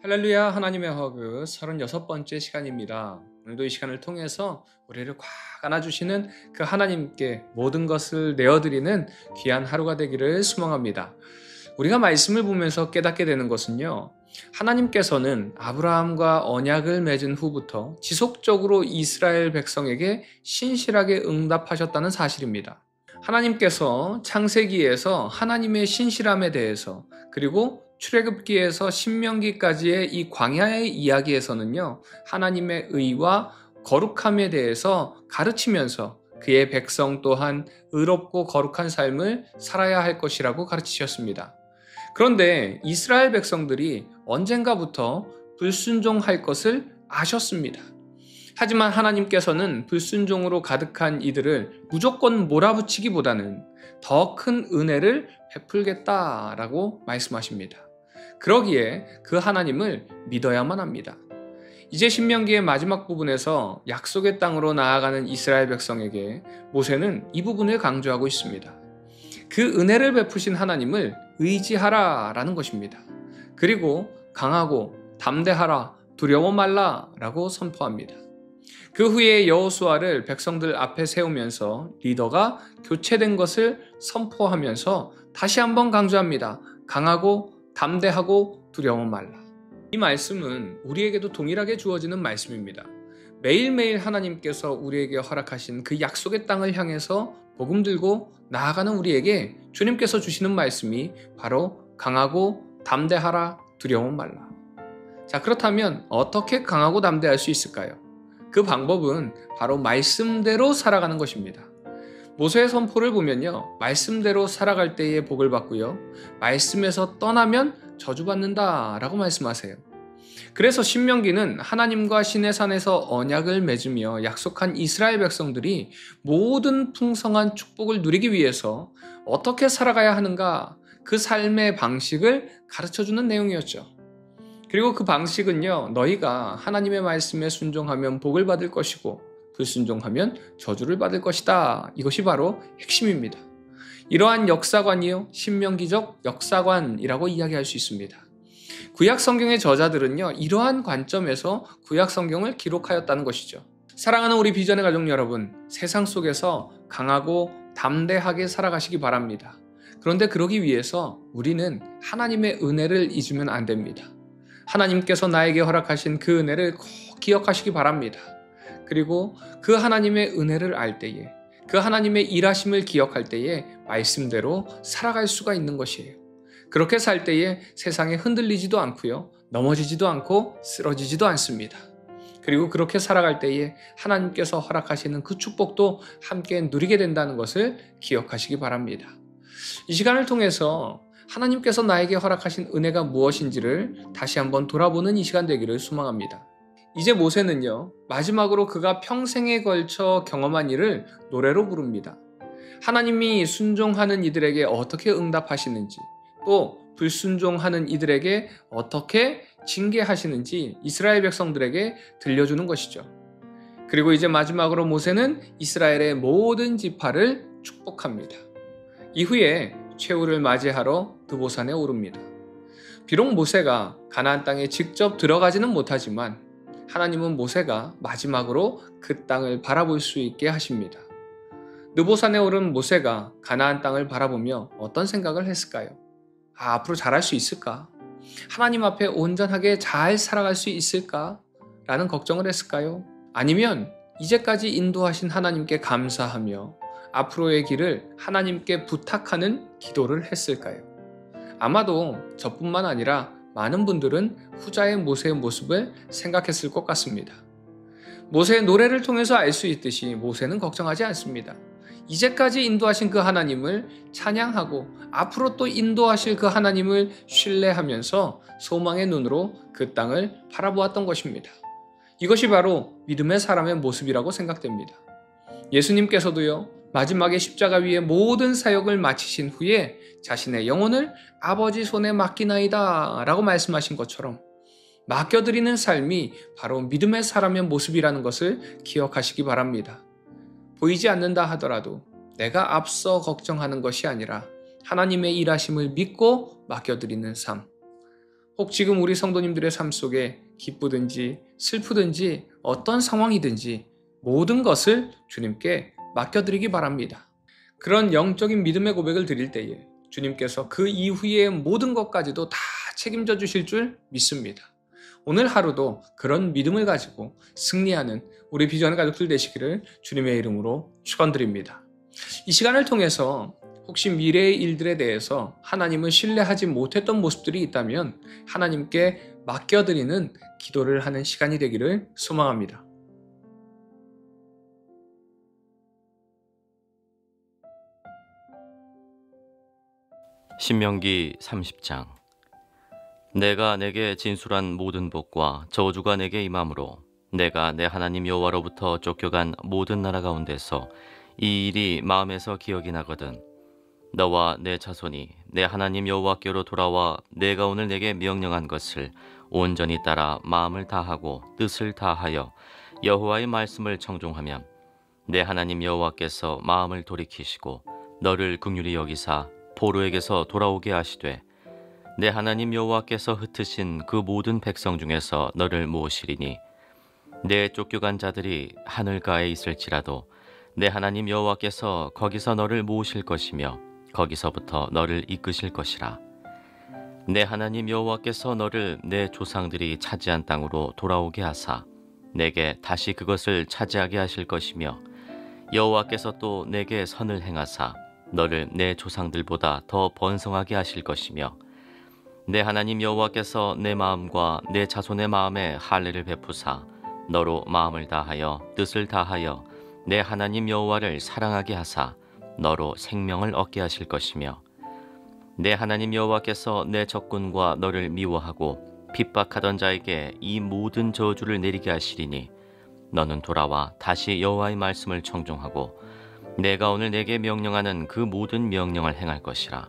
할렐루야, 하나님의 허그 36번째 시간입니다. 오늘도 이 시간을 통해서 우리를 꽉 안아주시는 그 하나님께 모든 것을 내어드리는 귀한 하루가 되기를 소망합니다. 우리가 말씀을 보면서 깨닫게 되는 것은요, 하나님께서는 아브라함과 언약을 맺은 후부터 지속적으로 이스라엘 백성에게 신실하게 응답하셨다는 사실입니다. 하나님께서 창세기에서 하나님의 신실함에 대해서, 그리고 출애굽기에서 신명기까지의 이 광야의 이야기에서는요, 하나님의 의와 거룩함에 대해서 가르치면서 그의 백성 또한 의롭고 거룩한 삶을 살아야 할 것이라고 가르치셨습니다. 그런데 이스라엘 백성들이 언젠가부터 불순종할 것을 아셨습니다. 하지만 하나님께서는 불순종으로 가득한 이들을 무조건 몰아붙이기보다는 더 큰 은혜를 베풀겠다라고 말씀하십니다. 그러기에 그 하나님을 믿어야만 합니다. 이제 신명기의 마지막 부분에서 약속의 땅으로 나아가는 이스라엘 백성에게 모세는 이 부분을 강조하고 있습니다. 그 은혜를 베푸신 하나님을 의지하라라는 것입니다. 그리고 강하고 담대하라, 두려워 말라라고 선포합니다. 그 후에 여호수아를 백성들 앞에 세우면서 리더가 교체된 것을 선포하면서 다시 한번 강조합니다. 강하고 담대하고 두려워 말라. 이 말씀은 우리에게도 동일하게 주어지는 말씀입니다. 매일매일 하나님께서 우리에게 허락하신 그 약속의 땅을 향해서 복음 들고 나아가는 우리에게 주님께서 주시는 말씀이 바로 강하고 담대하라, 두려워 말라. 자, 그렇다면 어떻게 강하고 담대할 수 있을까요? 그 방법은 바로 말씀대로 살아가는 것입니다. 모세의 선포를 보면요, 말씀대로 살아갈 때에 복을 받고요, 말씀에서 떠나면 저주받는다 라고 말씀하세요. 그래서 신명기는 하나님과 시내산에서 언약을 맺으며 약속한 이스라엘 백성들이 모든 풍성한 축복을 누리기 위해서 어떻게 살아가야 하는가, 그 삶의 방식을 가르쳐주는 내용이었죠. 그리고 그 방식은요, 너희가 하나님의 말씀에 순종하면 복을 받을 것이고 불순종하면 저주를 받을 것이다. 이것이 바로 핵심입니다. 이러한 역사관이요, 신명기적 역사관이라고 이야기할 수 있습니다. 구약 성경의 저자들은요, 이러한 관점에서 구약 성경을 기록하였다는 것이죠. 사랑하는 우리 비전의 가족 여러분, 세상 속에서 강하고 담대하게 살아가시기 바랍니다. 그런데 그러기 위해서 우리는 하나님의 은혜를 잊으면 안 됩니다. 하나님께서 나에게 허락하신 그 은혜를 꼭 기억하시기 바랍니다. 그리고 그 하나님의 은혜를 알 때에, 그 하나님의 일하심을 기억할 때에 말씀대로 살아갈 수가 있는 것이에요. 그렇게 살 때에 세상에 흔들리지도 않고요, 넘어지지도 않고 쓰러지지도 않습니다. 그리고 그렇게 살아갈 때에 하나님께서 허락하시는 그 축복도 함께 누리게 된다는 것을 기억하시기 바랍니다. 이 시간을 통해서 하나님께서 나에게 허락하신 은혜가 무엇인지를 다시 한번 돌아보는 이 시간 되기를 소망합니다. 이제 모세는요, 마지막으로 그가 평생에 걸쳐 경험한 일을 노래로 부릅니다. 하나님이 순종하는 이들에게 어떻게 응답하시는지, 또 불순종하는 이들에게 어떻게 징계하시는지 이스라엘 백성들에게 들려주는 것이죠. 그리고 이제 마지막으로 모세는 이스라엘의 모든 지파를 축복합니다. 이후에 최후를 맞이하러 드보산에 오릅니다. 비록 모세가 가나안 땅에 직접 들어가지는 못하지만 하나님은 모세가 마지막으로 그 땅을 바라볼 수 있게 하십니다. 느보산에 오른 모세가 가나안 땅을 바라보며 어떤 생각을 했을까요? 앞으로 잘할 수 있을까? 하나님 앞에 온전하게 잘 살아갈 수 있을까? 라는 걱정을 했을까요? 아니면 이제까지 인도하신 하나님께 감사하며 앞으로의 길을 하나님께 부탁하는 기도를 했을까요? 아마도 저뿐만 아니라 많은 분들은 후자의 모세의 모습을 생각했을 것 같습니다. 모세의 노래를 통해서 알 수 있듯이 모세는 걱정하지 않습니다. 이제까지 인도하신 그 하나님을 찬양하고 앞으로 또 인도하실 그 하나님을 신뢰하면서 소망의 눈으로 그 땅을 바라보았던 것입니다. 이것이 바로 믿음의 사람의 모습이라고 생각됩니다. 예수님께서도요, 마지막에 십자가 위에 모든 사역을 마치신 후에 자신의 영혼을 아버지 손에 맡기나이다 라고 말씀하신 것처럼 맡겨드리는 삶이 바로 믿음의 사람의 모습이라는 것을 기억하시기 바랍니다. 보이지 않는다 하더라도 내가 앞서 걱정하는 것이 아니라 하나님의 일하심을 믿고 맡겨드리는 삶. 혹 지금 우리 성도님들의 삶 속에 기쁘든지 슬프든지 어떤 상황이든지 모든 것을 주님께 맡겨드리기 바랍니다. 그런 영적인 믿음의 고백을 드릴 때에 주님께서 그 이후의 모든 것까지도 다 책임져 주실 줄 믿습니다. 오늘 하루도 그런 믿음을 가지고 승리하는 우리 비전의 가족들 되시기를 주님의 이름으로 축원드립니다. 이 시간을 통해서 혹시 미래의 일들에 대해서 하나님을 신뢰하지 못했던 모습들이 있다면 하나님께 맡겨드리는 기도를 하는 시간이 되기를 소망합니다. 신명기 30장. 내가 내게 진술한 모든 복과 저주가 내게 임함으로 내가 내 하나님 여호와로부터 쫓겨간 모든 나라 가운데서 이 일이 마음에서 기억이 나거든 너와 내 자손이 내 하나님 여호와께로 돌아와 내가 오늘 내게 명령한 것을 온전히 따라 마음을 다하고 뜻을 다하여 여호와의 말씀을 청종하면 내 하나님 여호와께서 마음을 돌이키시고 너를 긍휼히 여기사 포로에게서 돌아오게 하시되 내 하나님 여호와께서 흩으신 그 모든 백성 중에서 너를 모으시리니 내 쫓겨간 자들이 하늘가에 있을지라도 내 하나님 여호와께서 거기서 너를 모으실 것이며 거기서부터 너를 이끄실 것이라. 내 하나님 여호와께서 너를 내 조상들이 차지한 땅으로 돌아오게 하사 내게 다시 그것을 차지하게 하실 것이며 여호와께서 또 내게 선을 행하사 너를 내 조상들보다 더 번성하게 하실 것이며 내 하나님 여호와께서 내 마음과 내 자손의 마음에 할례를 베푸사 너로 마음을 다하여 뜻을 다하여 내 하나님 여호와를 사랑하게 하사 너로 생명을 얻게 하실 것이며 내 하나님 여호와께서 내 적군과 너를 미워하고 핍박하던 자에게 이 모든 저주를 내리게 하시리니 너는 돌아와 다시 여호와의 말씀을 청종하고 내가 오늘 내게 명령하는 그 모든 명령을 행할 것이라.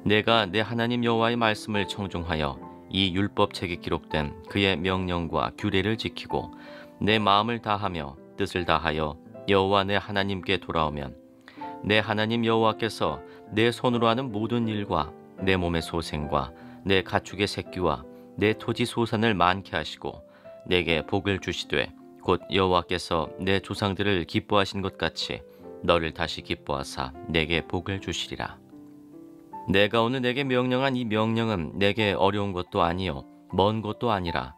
내가 내 하나님 여호와의 말씀을 청종하여 이 율법책에 기록된 그의 명령과 규례를 지키고 내 마음을 다하며 뜻을 다하여 여호와 내 하나님께 돌아오면 내 하나님 여호와께서 내 손으로 하는 모든 일과 내 몸의 소생과 내 가축의 새끼와 내 토지 소산을 많게 하시고 내게 복을 주시되 곧 여호와께서 내 조상들을 기뻐하신 것 같이 너를 다시 기뻐하사 내게 복을 주시리라. 내가 오늘 내게 명령한 이 명령은 내게 어려운 것도 아니요 먼 것도 아니라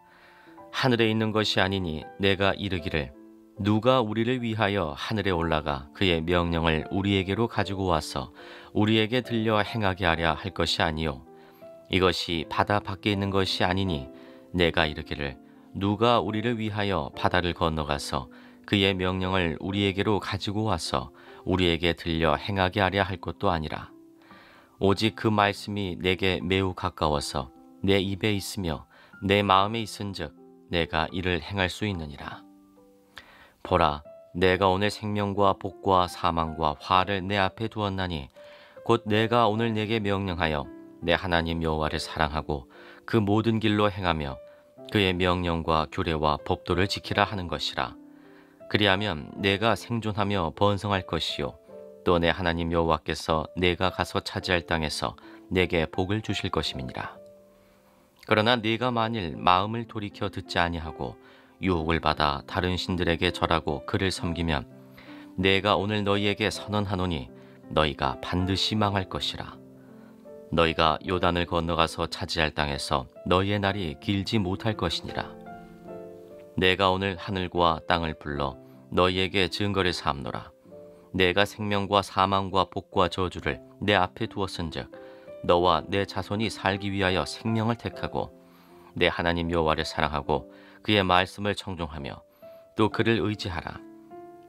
하늘에 있는 것이 아니니 내가 이르기를 누가 우리를 위하여 하늘에 올라가 그의 명령을 우리에게로 가지고 와서 우리에게 들려 행하게 하려 할 것이 아니요 이것이 바다 밖에 있는 것이 아니니 내가 이르기를 누가 우리를 위하여 바다를 건너가서 그의 명령을 우리에게로 가지고 와서 우리에게 들려 행하게 하려 할 것도 아니라 오직 그 말씀이 내게 매우 가까워서 내 입에 있으며 내 마음에 있은즉 내가 이를 행할 수 있느니라. 보라, 내가 오늘 생명과 복과 사망과 화를 내 앞에 두었나니 곧 내가 오늘 내게 명령하여 내 하나님 여호와를 사랑하고 그 모든 길로 행하며 그의 명령과 규례와 법도를 지키라 하는 것이라. 그리하면 내가 생존하며 번성할 것이요 또 내 하나님 여호와께서 내가 가서 차지할 땅에서 내게 복을 주실 것임이니라. 그러나 네가 만일 마음을 돌이켜 듣지 아니하고 유혹을 받아 다른 신들에게 절하고 그를 섬기면 내가 오늘 너희에게 선언하노니 너희가 반드시 망할 것이라. 너희가 요단을 건너가서 차지할 땅에서 너희의 날이 길지 못할 것이니라. 내가 오늘 하늘과 땅을 불러 너희에게 증거를 삼노라. 내가 생명과 사망과 복과 저주를 내 앞에 두었은즉 너와 내 자손이 살기 위하여 생명을 택하고 내 하나님 여호와를 사랑하고 그의 말씀을 청종하며 또 그를 의지하라.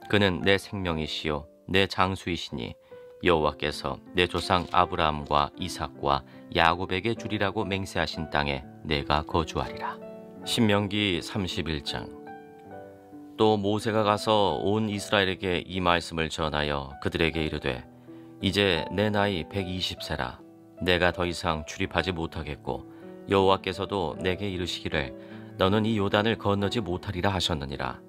그는 내 생명이시요 내 장수이시니 여호와께서 내 조상 아브라함과 이삭과 야곱에게 주리라고 맹세하신 땅에 내가 거주하리라. 신명기 31장. 또 모세가 가서 온 이스라엘에게 이 말씀을 전하여 그들에게 이르되 이제 내 나이 120세라. 내가 더 이상 출입하지 못하겠고 여호와께서도 내게 이르시기를 너는 이 요단을 건너지 못하리라 하셨느니라.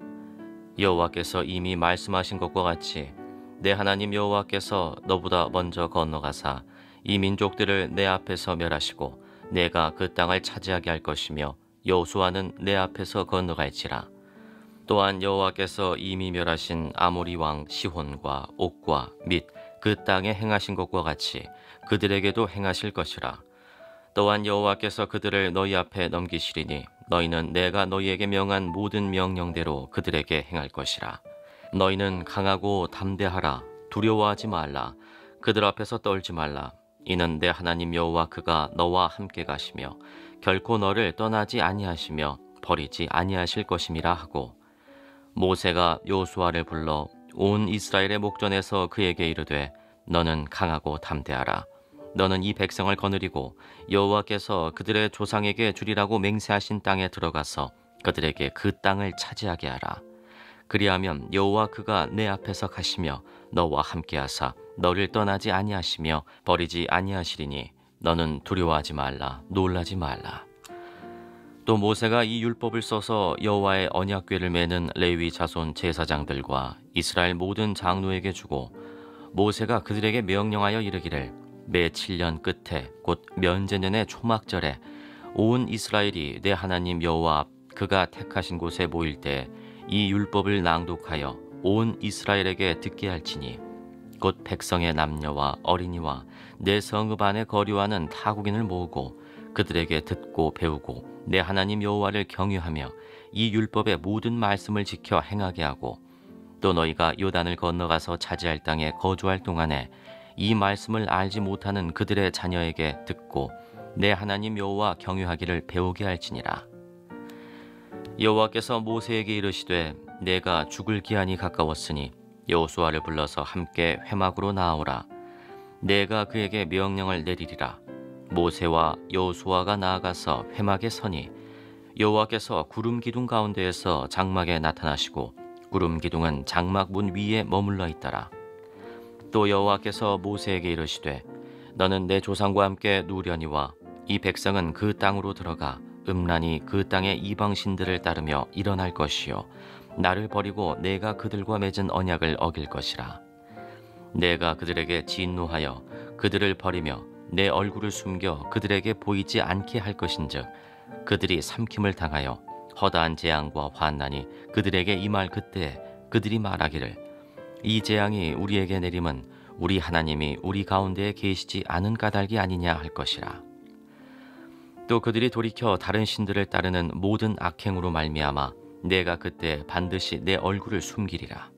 여호와께서 이미 말씀하신 것과 같이 내 하나님 여호와께서 너보다 먼저 건너가사 이 민족들을 내 앞에서 멸하시고 내가 그 땅을 차지하게 할 것이며 여호수아는 내 앞에서 건너갈지라. 또한 여호와께서 이미 멸하신 아모리 왕 시혼과 옥과 및 그 땅에 행하신 것과 같이 그들에게도 행하실 것이라. 또한 여호와께서 그들을 너희 앞에 넘기시리니 너희는 내가 너희에게 명한 모든 명령대로 그들에게 행할 것이라. 너희는 강하고 담대하라. 두려워하지 말라. 그들 앞에서 떨지 말라. 이는 내 하나님 여호와 그가 너와 함께 가시며 결코 너를 떠나지 아니하시며 버리지 아니하실 것임이라 하고, 모세가 여호수아를 불러 온 이스라엘의 목전에서 그에게 이르되 너는 강하고 담대하라. 너는 이 백성을 거느리고 여호와께서 그들의 조상에게 주리라고 맹세하신 땅에 들어가서 그들에게 그 땅을 차지하게 하라. 그리하면 여호와 그가 내 앞에서 가시며 너와 함께하사 너를 떠나지 아니하시며 버리지 아니하시리니 너는 두려워하지 말라. 놀라지 말라. 또 모세가 이 율법을 써서 여호와의 언약궤를 매는 레위 자손 제사장들과 이스라엘 모든 장로에게 주고, 모세가 그들에게 명령하여 이르기를 매 7년 끝에 곧 면제년의 초막절에 온 이스라엘이 내 하나님 여호와 앞 그가 택하신 곳에 모일 때 이 율법을 낭독하여 온 이스라엘에게 듣게 할지니, 곧 백성의 남녀와 어린이와 내 성읍 안에 거류하는 타국인을 모으고 그들에게 듣고 배우고 내 하나님 여호와를 경유하며 이 율법의 모든 말씀을 지켜 행하게 하고, 또 너희가 요단을 건너가서 차지할 땅에 거주할 동안에 이 말씀을 알지 못하는 그들의 자녀에게 듣고 내 하나님 여호와 경유하기를 배우게 할지니라. 여호와께서 모세에게 이르시되 내가 죽을 기한이 가까웠으니 여호수아를 불러서 함께 회막으로 나아오라. 내가 그에게 명령을 내리리라. 모세와 여호수아가 나아가서 회막에 서니 여호와께서 구름 기둥 가운데에서 장막에 나타나시고 구름 기둥은 장막 문 위에 머물러 있더라. 또 여호와께서 모세에게 이르시되 너는 내 조상과 함께 누려니와 이 백성은 그 땅으로 들어가 음란히 그 땅의 이방신들을 따르며 일어날 것이요 나를 버리고 내가 그들과 맺은 언약을 어길 것이라. 내가 그들에게 진노하여 그들을 버리며 내 얼굴을 숨겨 그들에게 보이지 않게 할 것인즉 그들이 삼킴을 당하여 허다한 재앙과 환난이 그들에게 임할 그때 그들이 말하기를 이 재앙이 우리에게 내림은 우리 하나님이 우리 가운데에 계시지 않은 까닭이 아니냐 할 것이라. 또 그들이 돌이켜 다른 신들을 따르는 모든 악행으로 말미암아 내가 그때 반드시 내 얼굴을 숨기리라.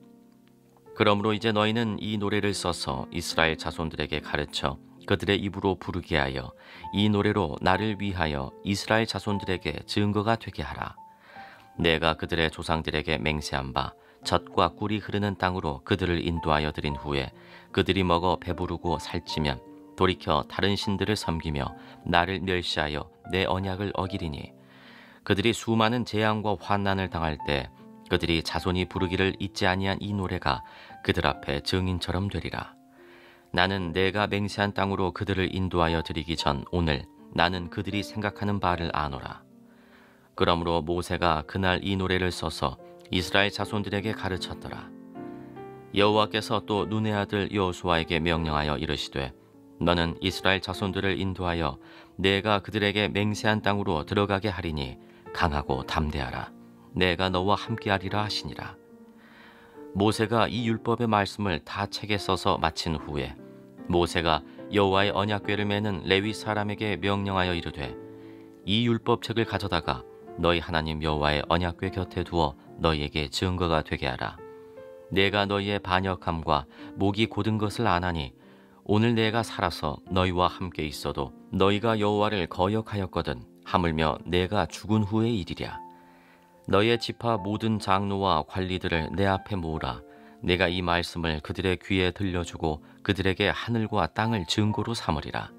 그러므로 이제 너희는 이 노래를 써서 이스라엘 자손들에게 가르쳐 그들의 입으로 부르게 하여 이 노래로 나를 위하여 이스라엘 자손들에게 증거가 되게 하라. 내가 그들의 조상들에게 맹세한 바 젖과 꿀이 흐르는 땅으로 그들을 인도하여 드린 후에 그들이 먹어 배부르고 살찌면 돌이켜 다른 신들을 섬기며 나를 멸시하여 내 언약을 어기리니, 그들이 수많은 재앙과 환난을 당할 때 그들이 자손이 부르기를 잊지 아니한 이 노래가 그들 앞에 증인처럼 되리라. 나는 내가 맹세한 땅으로 그들을 인도하여 드리기 전 오늘 나는 그들이 생각하는 바를 아노라. 그러므로 모세가 그날 이 노래를 써서 이스라엘 자손들에게 가르쳤더라. 여호와께서 또 눈의 아들 여호수아에게 명령하여 이르시되 너는 이스라엘 자손들을 인도하여 내가 그들에게 맹세한 땅으로 들어가게 하리니 강하고 담대하라. 내가 너와 함께하리라 하시니라. 모세가 이 율법의 말씀을 다 책에 써서 마친 후에 모세가 여호와의 언약궤를 매는 레위 사람에게 명령하여 이르되 이 율법책을 가져다가 너희 하나님 여호와의 언약궤 곁에 두어 너희에게 증거가 되게 하라. 내가 너희의 반역함과 목이 곧은 것을 아나니 오늘 내가 살아서 너희와 함께 있어도 너희가 여호와를 거역하였거든 하물며 내가 죽은 후의 일이랴. 너희의 지파 모든 장로와 관리들을 내 앞에 모으라. 내가 이 말씀을 그들의 귀에 들려주고 그들에게 하늘과 땅을 증거로 삼으리라.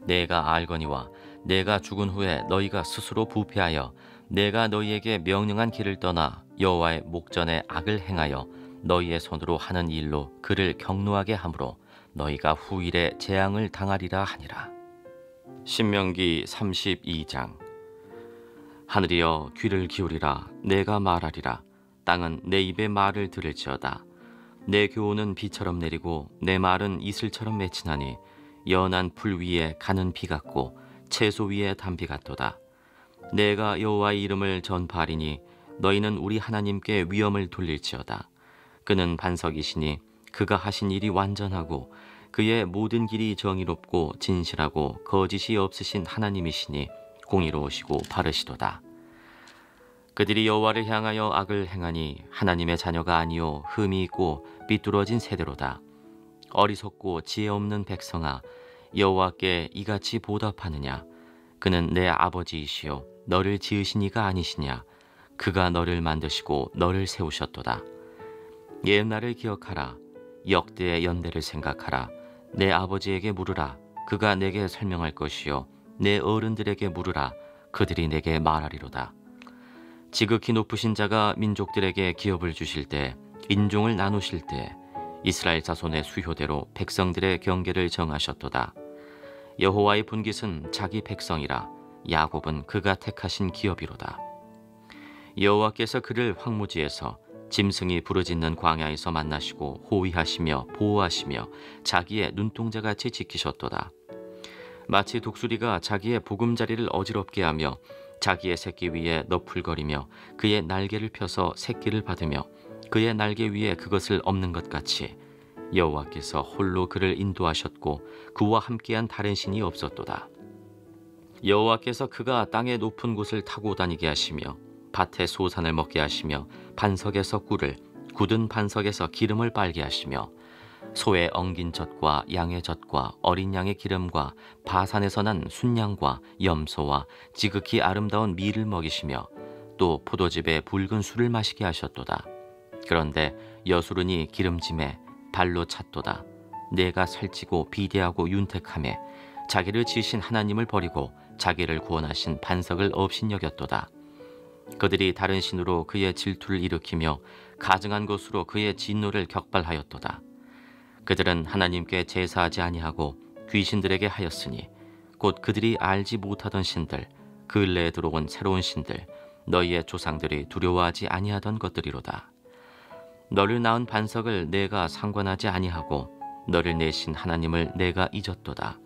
내가 알거니와 내가 죽은 후에 너희가 스스로 부패하여 내가 너희에게 명령한 길을 떠나 여호와의 목전에 악을 행하여 너희의 손으로 하는 일로 그를 경노하게 하므로 너희가 후일에 재앙을 당하리라 하니라. 신명기 32장. 하늘이여 귀를 기울이라. 내가 말하리라. 땅은 내 입의 말을 들을지어다. 내 교훈은 비처럼 내리고 내 말은 이슬처럼 맺히나니 연한 풀 위에 가는 비 같고 채소 위에 담비 같도다. 내가 여호와의 이름을 전파하리니 너희는 우리 하나님께 위엄을 돌릴지어다. 그는 반석이시니 그가 하신 일이 완전하고 그의 모든 길이 정의롭고 진실하고 거짓이 없으신 하나님이시니 공의로우시고 바르시도다. 그들이 여호와를 향하여 악을 행하니 하나님의 자녀가 아니요 흠이 있고 삐뚤어진 세대로다. 어리석고 지혜 없는 백성아, 여호와께 이같이 보답하느냐? 그는 내 아버지이시요 너를 지으신 이가 아니시냐? 그가 너를 만드시고 너를 세우셨도다. 옛날을 기억하라. 역대의 연대를 생각하라. 내 아버지에게 물으라. 그가 내게 설명할 것이요 내 어른들에게 물으라. 그들이 내게 말하리로다. 지극히 높으신 자가 민족들에게 기업을 주실 때, 인종을 나누실 때 이스라엘 자손의 수효대로 백성들의 경계를 정하셨도다. 여호와의 분깃은 자기 백성이라. 야곱은 그가 택하신 기업이로다. 여호와께서 그를 황무지에서 짐승이 부르짖는 광야에서 만나시고 호위하시며 보호하시며 자기의 눈동자같이 지키셨도다. 마치 독수리가 자기의 보금자리를 어지럽게 하며 자기의 새끼 위에 너풀거리며 그의 날개를 펴서 새끼를 받으며 그의 날개 위에 그것을 엎는 것 같이 여호와께서 홀로 그를 인도하셨고 그와 함께한 다른 신이 없었도다. 여호와께서 그가 땅의 높은 곳을 타고 다니게 하시며 밭에 소산을 먹게 하시며 반석에서 꿀을, 굳은 반석에서 기름을 빨게 하시며 소의 엉긴 젖과 양의 젖과 어린 양의 기름과 바산에서 난 순양과 염소와 지극히 아름다운 밀을 먹이시며 또 포도즙에 붉은 술을 마시게 하셨도다. 그런데 여수르니 기름짐에 발로 찼도다. 내가 살찌고 비대하고 윤택함에 자기를 지으신 하나님을 버리고 자기를 구원하신 반석을 업신여겼도다. 그들이 다른 신으로 그의 질투를 일으키며 가증한 것으로 그의 진노를 격발하였도다. 그들은 하나님께 제사하지 아니하고 귀신들에게 하였으니 곧 그들이 알지 못하던 신들, 근래에 들어온 새로운 신들, 너희의 조상들이 두려워하지 아니하던 것들이로다. 너를 낳은 반석을 내가 상관하지 아니하고 너를 내신 하나님을 내가 잊었도다.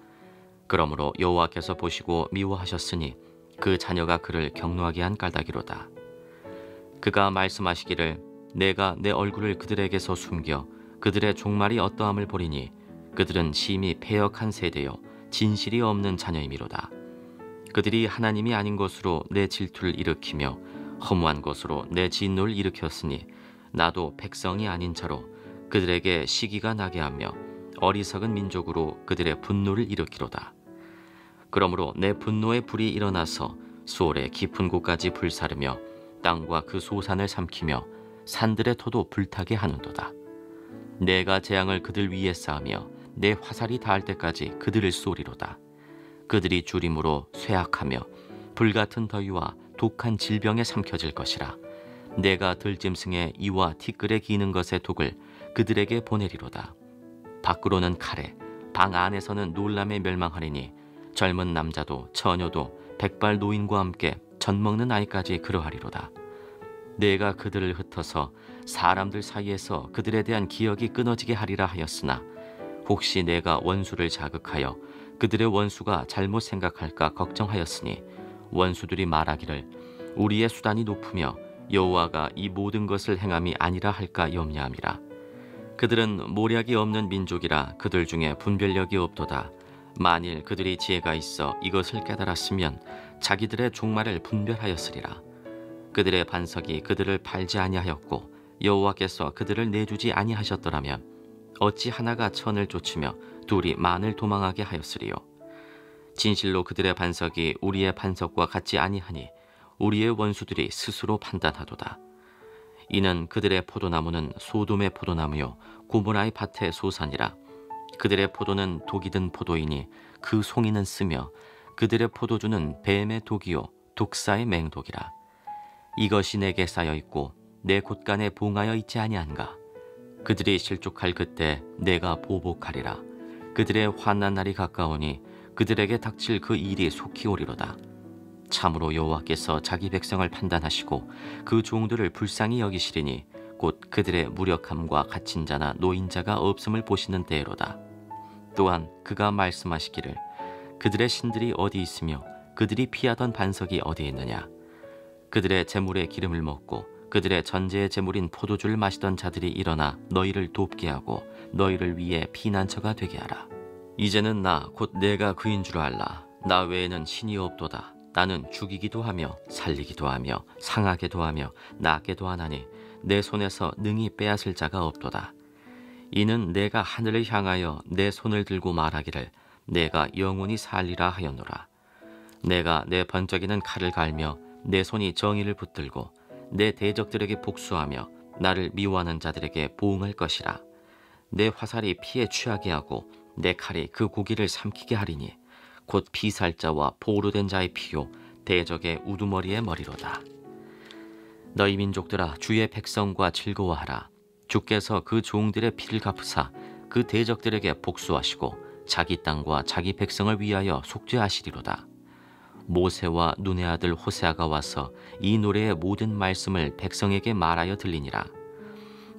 그러므로 여호와께서 보시고 미워하셨으니 그 자녀가 그를 경노하게 한 까닭이로다. 그가 말씀하시기를 내가 내 얼굴을 그들에게서 숨겨 그들의 종말이 어떠함을 보리니 그들은 심히 패역한 세대요 진실이 없는 자녀이미로다. 그들이 하나님이 아닌 것으로 내 질투를 일으키며 허무한 것으로 내 진노를 일으켰으니 나도 백성이 아닌 자로 그들에게 시기가 나게 하며 어리석은 민족으로 그들의 분노를 일으키로다. 그러므로 내 분노의 불이 일어나서 수월의 깊은 곳까지 불사르며 땅과 그 소산을 삼키며 산들의 토도 불타게 하는도다. 내가 재앙을 그들 위에 쌓으며 내 화살이 닿을 때까지 그들을 쏘리로다. 그들이 주림으로 쇠약하며 불같은 더위와 독한 질병에 삼켜질 것이라. 내가 들짐승의 이와 티끌에 기는 것의 독을 그들에게 보내리로다. 밖으로는 칼에, 방 안에서는 놀람에 멸망하리니 젊은 남자도 처녀도 백발 노인과 함께 젖 먹는 아이까지 그러하리로다. 내가 그들을 흩어서 사람들 사이에서 그들에 대한 기억이 끊어지게 하리라 하였으나 혹시 내가 원수를 자극하여 그들의 원수가 잘못 생각할까 걱정하였으니 원수들이 말하기를 우리의 수단이 높으며 여호와가 이 모든 것을 행함이 아니라 할까 염려함이라. 그들은 모략이 없는 민족이라 그들 중에 분별력이 없도다. 만일 그들이 지혜가 있어 이것을 깨달았으면 자기들의 종말을 분별하였으리라. 그들의 반석이 그들을 팔지 아니하였고 여호와께서 그들을 내주지 아니하셨더라면 어찌 하나가 천을 쫓으며 둘이 만을 도망하게 하였으리요. 진실로 그들의 반석이 우리의 반석과 같지 아니하니 우리의 원수들이 스스로 판단하도다. 이는 그들의 포도나무는 소돔의 포도나무요 고모라의 밭의 소산이라. 그들의 포도는 독이 든 포도이니 그 송이는 쓰며 그들의 포도주는 뱀의 독이요 독사의 맹독이라. 이것이 내게 쌓여 있고 내 곳간에 봉하여 있지 아니한가. 그들이 실족할 그때 내가 보복하리라. 그들의 환난 날이 가까우니 그들에게 닥칠 그 일이 속히 오리로다. 참으로 여호와께서 자기 백성을 판단하시고 그 종들을 불쌍히 여기시리니 곧 그들의 무력함과 갇힌 자나 노인자가 없음을 보시는 때로다. 또한 그가 말씀하시기를 그들의 신들이 어디 있으며 그들이 피하던 반석이 어디에 있느냐? 그들의 재물의 기름을 먹고 그들의 전제의 재물인 포도주를 마시던 자들이 일어나 너희를 돕게 하고 너희를 위해 피난처가 되게 하라. 이제는 나 곧 내가 그인 줄 알라. 나 외에는 신이 없도다. 나는 죽이기도 하며 살리기도 하며 상하게도 하며 낫게도 하나니 내 손에서 능히 빼앗을 자가 없도다. 이는 내가 하늘을 향하여 내 손을 들고 말하기를 내가 영원히 살리라 하였노라. 내가 내 번쩍이는 칼을 갈며 내 손이 정의를 붙들고 내 대적들에게 복수하며 나를 미워하는 자들에게 보응할 것이라. 내 화살이 피에 취하게 하고 내 칼이 그 고기를 삼키게 하리니 곧 피살자와 포로된 자의 피요 대적의 우두머리의 머리로다. 너희 민족들아 주의 백성과 즐거워하라. 주께서 그 종들의 피를 갚으사 그 대적들에게 복수하시고 자기 땅과 자기 백성을 위하여 속죄하시리로다. 모세와 눈의 아들 호세아가 와서 이 노래의 모든 말씀을 백성에게 말하여 들리니라.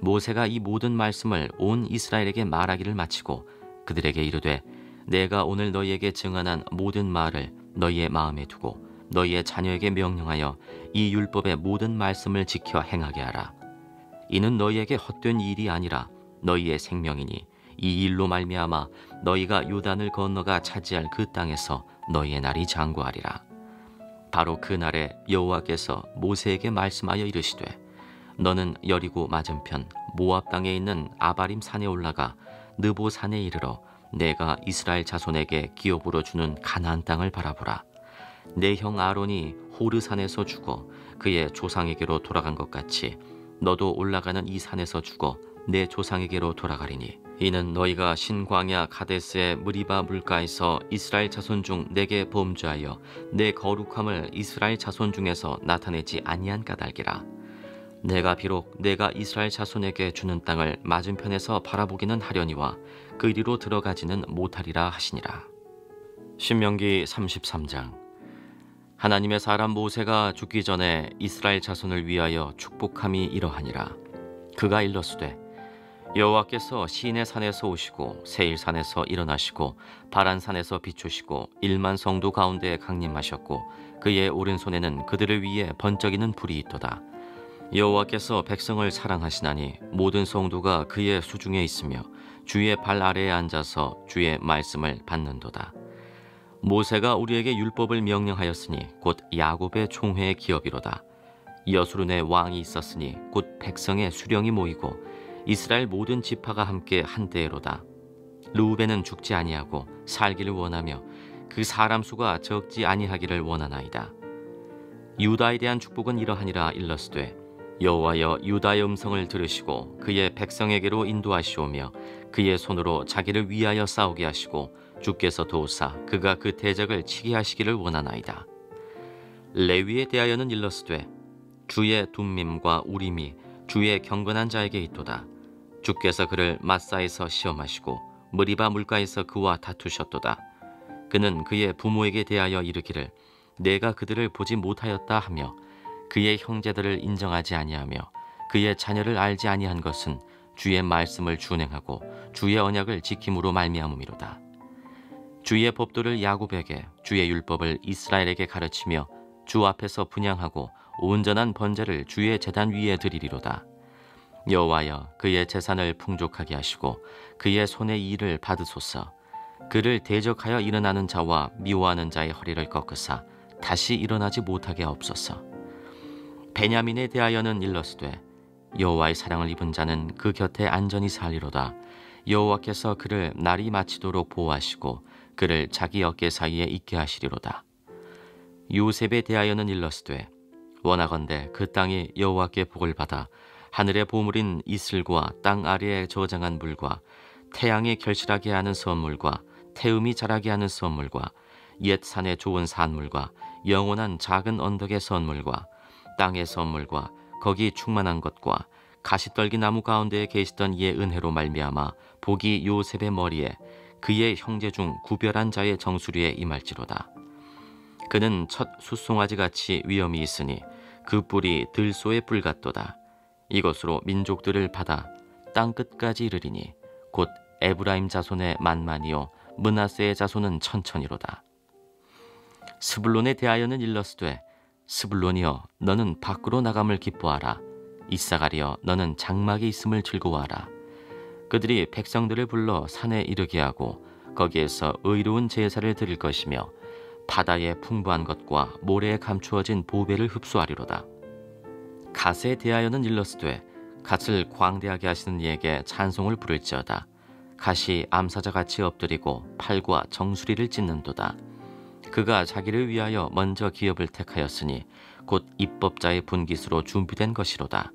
모세가 이 모든 말씀을 온 이스라엘에게 말하기를 마치고 그들에게 이르되 내가 오늘 너희에게 증언한 모든 말을 너희의 마음에 두고 너희의 자녀에게 명령하여 이 율법의 모든 말씀을 지켜 행하게 하라. 이는 너희에게 헛된 일이 아니라 너희의 생명이니 이 일로 말미암아 너희가 요단을 건너가 차지할 그 땅에서 너희의 날이 장구하리라. 바로 그 날에 여호와께서 모세에게 말씀하여 이르시되 너는 여리고 맞은편 모압 땅에 있는 아바림 산에 올라가 느보 산에 이르러 내가 이스라엘 자손에게 기업으로 주는 가나안 땅을 바라보라. 내 형 아론이 호르 산에서 죽어 그의 조상에게로 돌아간 것 같이 너도 올라가는 이 산에서 죽어 내 조상에게로 돌아가리니 이는 너희가 신광야 가데스의 무리바 물가에서 이스라엘 자손 중 내게 범죄하여 내 거룩함을 이스라엘 자손 중에서 나타내지 아니한 까닭이라. 내가 비록 내가 이스라엘 자손에게 주는 땅을 맞은편에서 바라보기는 하려니와 그 이리로 들어가지는 못하리라 하시니라. 신명기 33장. 하나님의 사람 모세가 죽기 전에 이스라엘 자손을 위하여 축복함이 이러하니라. 그가 일렀으되 여호와께서 시내 산에서 오시고 세일산에서 일어나시고 바란산에서 비추시고 1만 성도 가운데 강림하셨고 그의 오른손에는 그들을 위해 번쩍이는 불이 있도다. 여호와께서 백성을 사랑하시나니 모든 성도가 그의 수중에 있으며 주의 발 아래에 앉아서 주의 말씀을 받는도다. 모세가 우리에게 율법을 명령하였으니 곧 야곱의 총회의 기업이로다. 여수론의 왕이 있었으니 곧 백성의 수령이 모이고 이스라엘 모든 지파가 함께 한때로다. 르우벤은 죽지 아니하고 살기를 원하며 그 사람 수가 적지 아니하기를 원하나이다. 유다에 대한 축복은 이러하니라. 일러스되 여호와여 유다의 음성을 들으시고 그의 백성에게로 인도하시오며 그의 손으로 자기를 위하여 싸우게 하시고 주께서 도우사 그가 그 대적을 치게 하시기를 원하나이다. 레위에 대하여는 일러스되 주의 둠밈과 우림이 주의 경건한 자에게 있도다. 주께서 그를 마사에서 시험하시고 무리바 물가에서 그와 다투셨도다. 그는 그의 부모에게 대하여 이르기를 내가 그들을 보지 못하였다 하며 그의 형제들을 인정하지 아니하며 그의 자녀를 알지 아니한 것은 주의 말씀을 준행하고 주의 언약을 지킴으로 말미암음이로다. 주의 법도를 야곱에게 주의 율법을 이스라엘에게 가르치며 주 앞에서 분향하고 온전한 번제를 주의 제단 위에 드리리로다. 여호와여 그의 재산을 풍족하게 하시고 그의 손의 일을 받으소서. 그를 대적하여 일어나는 자와 미워하는 자의 허리를 꺾으사 다시 일어나지 못하게 하옵소서. 베냐민에 대하여는 일러스되 여호와의 사랑을 입은 자는 그 곁에 안전히 살리로다. 여호와께서 그를 날이 마치도록 보호하시고 그를 자기 어깨 사이에 있게 하시리로다. 요셉에 대하여는 일러스되 원하건대 그 땅이 여호와께 복을 받아 하늘의 보물인 이슬과 땅 아래에 저장한 물과 태양이 결실하게 하는 선물과 태음이 자라게 하는 선물과 옛 산의 좋은 산물과 영원한 작은 언덕의 선물과 땅의 선물과 거기 충만한 것과 가시떨기 나무 가운데에 계시던 이의 은혜로 말미암아 복이 요셉의 머리에 그의 형제 중 구별한 자의 정수리에 임할지로다. 그는 첫 숫송아지같이 위엄이 있으니 그 뿔이 들소의 뿔 같도다. 이것으로 민족들을 받아 땅 끝까지 이르리니 곧 에브라임 자손의 만만이요 므낫세의 자손은 천천이로다. 스불론에 대하여는 일러스되 스불론이여 너는 밖으로 나감을 기뻐하라. 이사가리여 너는 장막에 있음을 즐거워하라. 그들이 백성들을 불러 산에 이르게 하고 거기에서 의로운 제사를 드릴 것이며 바다의 풍부한 것과 모래에 감추어진 보배를 흡수하리로다. 갓에 대하여는 일러스되 갓을 광대하게 하시는 이에게 찬송을 부를지어다. 갓이 암사자같이 엎드리고 팔과 정수리를 찢는도다. 그가 자기를 위하여 먼저 기업을 택하였으니 곧 입법자의 분깃으로 준비된 것이로다.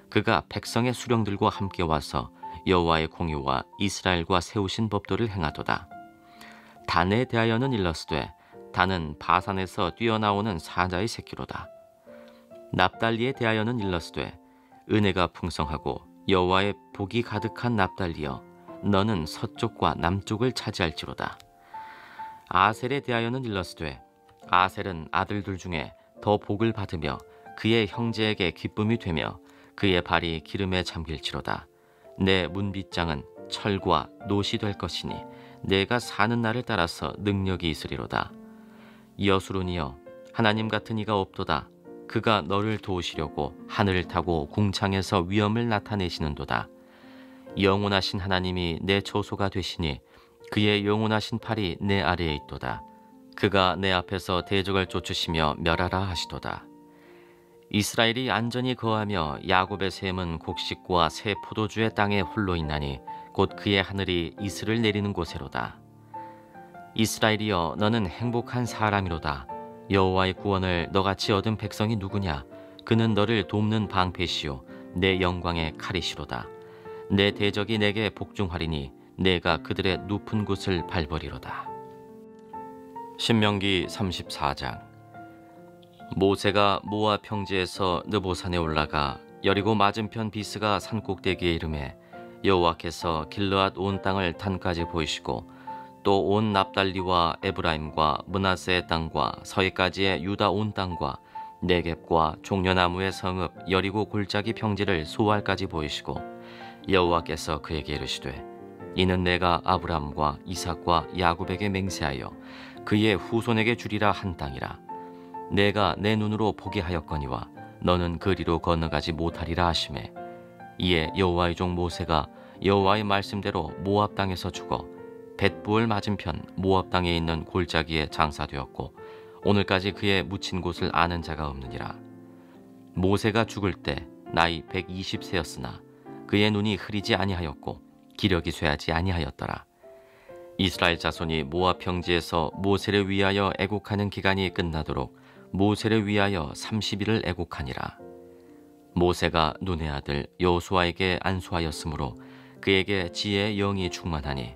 그가 백성의 수령들과 함께 와서 여호와의 공의와 이스라엘과 세우신 법도를 행하도다. 단에 대하여는 일러스되 단은 바산에서 뛰어나오는 사자의 새끼로다. 납달리에 대하여는 일러스되 은혜가 풍성하고 여호와의 복이 가득한 납달리여 너는 서쪽과 남쪽을 차지할지로다. 아셀에 대하여는 일러스되 아셀은 아들들 중에 더 복을 받으며 그의 형제에게 기쁨이 되며 그의 발이 기름에 잠길지로다. 내 문빗장은 철과 놋이 될 것이니 내가 사는 날을 따라서 능력이 있으리로다. 여수론이여 하나님 같은 이가 없도다. 그가 너를 도우시려고 하늘을 타고 궁창에서 위엄을 나타내시는도다. 영원하신 하나님이 내 초소가 되시니 그의 영원하신 팔이 내 아래에 있도다. 그가 내 앞에서 대적을 쫓으시며 멸하라 하시도다. 이스라엘이 안전히 거하며 야곱의 샘은 곡식과 새 포도주의 땅에 홀로 있나니 곧 그의 하늘이 이슬을 내리는 곳에로다. 이스라엘이여 너는 행복한 사람이로다. 여호와의 구원을 너같이 얻은 백성이 누구냐? 그는 너를 돕는 방패시요 내 영광의 칼이시로다. 내 대적이 내게 복종하리니 내가 그들의 높은 곳을 밟으리로다. 신명기 34장. 모세가 모압 평지에서 느보산에 올라가 여리고 맞은편 비스가 산꼭대기에 이르매 여호와께서 길르앗 온 땅을 단까지 보이시고 또 온 납달리와 에브라임과 므낫세의 땅과 서해까지의 유다 온 땅과 네겝과 종려나무의 성읍 여리고 골짜기 평지를 소알까지 보이시고 여호와께서 그에게 이르시되 이는 내가 아브람과 이삭과 야곱에게 맹세하여 그의 후손에게 주리라 한 땅이라. 내가 내 눈으로 보게 하였거니와 너는 그리로 건너가지 못하리라 하시매 이에 여호와의 종 모세가 여호와의 말씀대로 모압 땅에서 죽어 벳부을 맞은편 모압 땅에 있는 골짜기에 장사되었고 오늘까지 그의 묻힌 곳을 아는 자가 없느니라. 모세가 죽을 때 나이 120세였으나 그의 눈이 흐리지 아니하였고 기력이 쇠하지 아니하였더라. 이스라엘 자손이 모압 평지에서 모세를 위하여 애곡하는 기간이 끝나도록 모세를 위하여 30일을 애곡하니라. 모세가 눈의 아들 여호수아에게 안수하였으므로 그에게 지혜의 영이 충만하니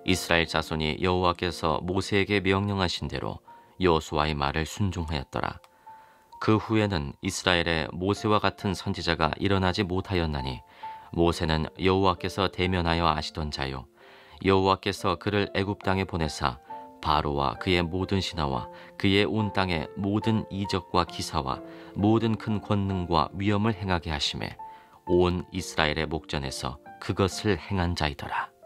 이스라엘 자손이 여호와께서 모세에게 명령하신 대로 여호수아의 말을 순종하였더라. 그 후에는 이스라엘에 모세와 같은 선지자가 일어나지 못하였나니 모세는 여호와께서 대면하여 아시던 자요 여호와께서 그를 애굽 땅에 보내사 바로와 그의 모든 신하와 그의 온 땅의 모든 이적과 기사와 모든 큰 권능과 위엄을 행하게 하심에 온 이스라엘의 목전에서 그것을 행한 자이더라.